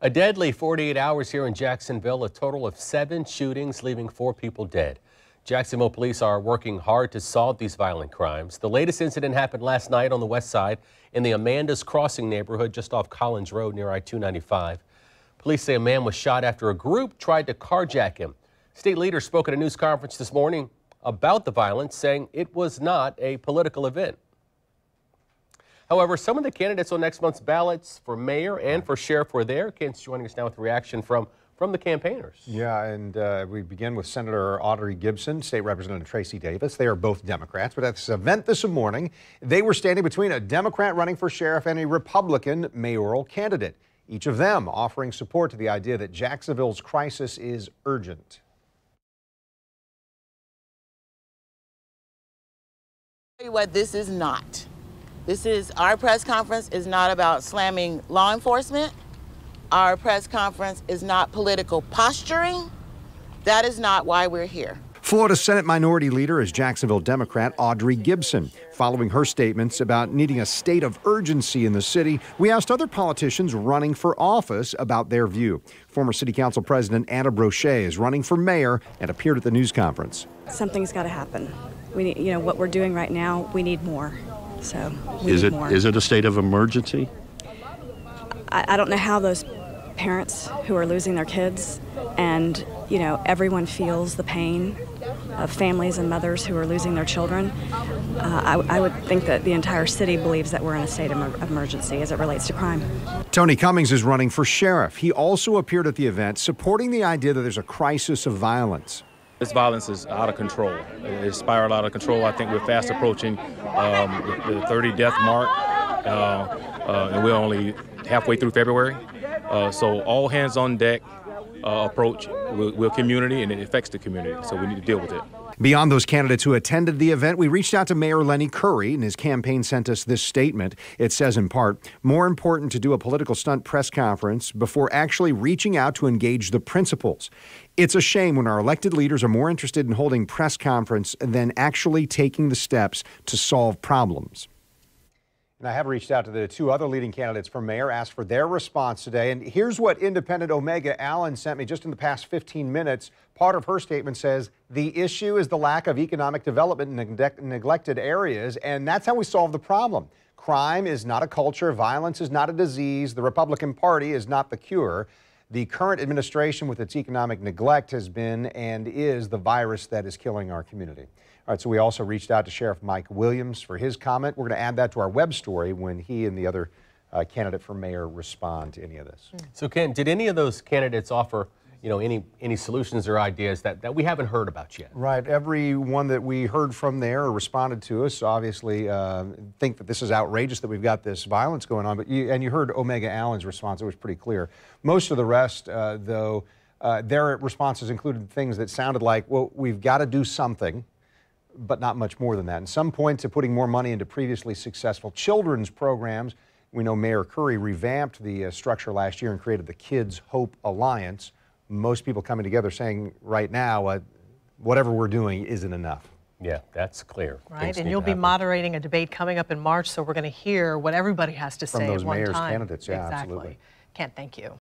A deadly 48 hours here in Jacksonville, a total of 7 shootings, leaving 4 people dead. Jacksonville police are working hard to solve these violent crimes. The latest incident happened last night on the west side in the Amanda's Crossing neighborhood just off Collins Road near I-295. Police say a man was shot after a group tried to carjack him. State leaders spoke at a news conference this morning about the violence, saying it was not a political event. However, some of the candidates on next month's ballots for mayor and for sheriff were there. Kent's joining us now with a reaction from the campaigners. Yeah, and we begin with Senator Audrey Gibson, State Representative Tracy Davis. They are both Democrats, but at this event this morning, they were standing between a Democrat running for sheriff and a Republican mayoral candidate, each of them offering support to the idea that Jacksonville's crisis is urgent. I'll tell you what this is not. Our press conference is not about slamming law enforcement. Our press conference is not political posturing. That is not why we're here. Florida Senate Minority Leader is Jacksonville Democrat Audrey Gibson. Following her statements about needing a state of urgency in the city, we asked other politicians running for office about their view. Former City Council President Anna Brochet is running for mayor and appeared at the news conference. Something's got to happen. We need, what we're doing right now, we need more. So is it a state of emergency? I don't know how those parents who are losing their kids, and everyone feels the pain of families and mothers who are losing their children. I would think that the entire city believes that we're in a state of emergency as it relates to crime. Tony Cummings is running for sheriff. He also appeared at the event supporting the idea that there's a crisis of violence. This violence is out of control. It's spiraled out of control. I think we're fast approaching the 30 death mark, and we're only halfway through February. So all hands on deck approach. We're community, and it affects the community, so we need to deal with it. Beyond those candidates who attended the event, we reached out to Mayor Lenny Curry, and his campaign sent us this statement. It says in part, more important to do a political stunt press conference before actually reaching out to engage the principals. It's a shame when our elected leaders are more interested in holding press conference than actually taking the steps to solve problems. And I have reached out to the 2 other leading candidates for mayor, asked for their response today. And here's what Independent Omega Allen sent me just in the past 15 minutes. Part of her statement says, the issue is the lack of economic development in neglected areas, and that's how we solve the problem. Crime is not a culture. Violence is not a disease. The Republican Party is not the cure. The current administration with its economic neglect has been and is the virus that is killing our community. All right, so we also reached out to Sheriff Mike Williams for his comment. We're going to add that to our web story when he and the other candidate for mayor respond to any of this. So Ken, did any of those candidates offer any solutions or ideas that we haven't heard about yet? Right. Everyone that we heard from there or responded to us obviously think that this is outrageous that we've got this violence going on. But you heard Omega Allen's response. It was pretty clear. Most of the rest, though, their responses included things that sounded like, well, we've got to do something, but not much more than that. And some point to putting more money into previously successful children's programs. We know Mayor Curry revamped the structure last year and created the Kids Hope Alliance. Most people coming together saying right now, whatever we're doing isn't enough. Yeah, that's clear. Right, and you'll be moderating a debate coming up in March, so we're going to hear what everybody has to say from those at one mayor's time. Candidates. Yeah, exactly. Absolutely. Ken, thank you.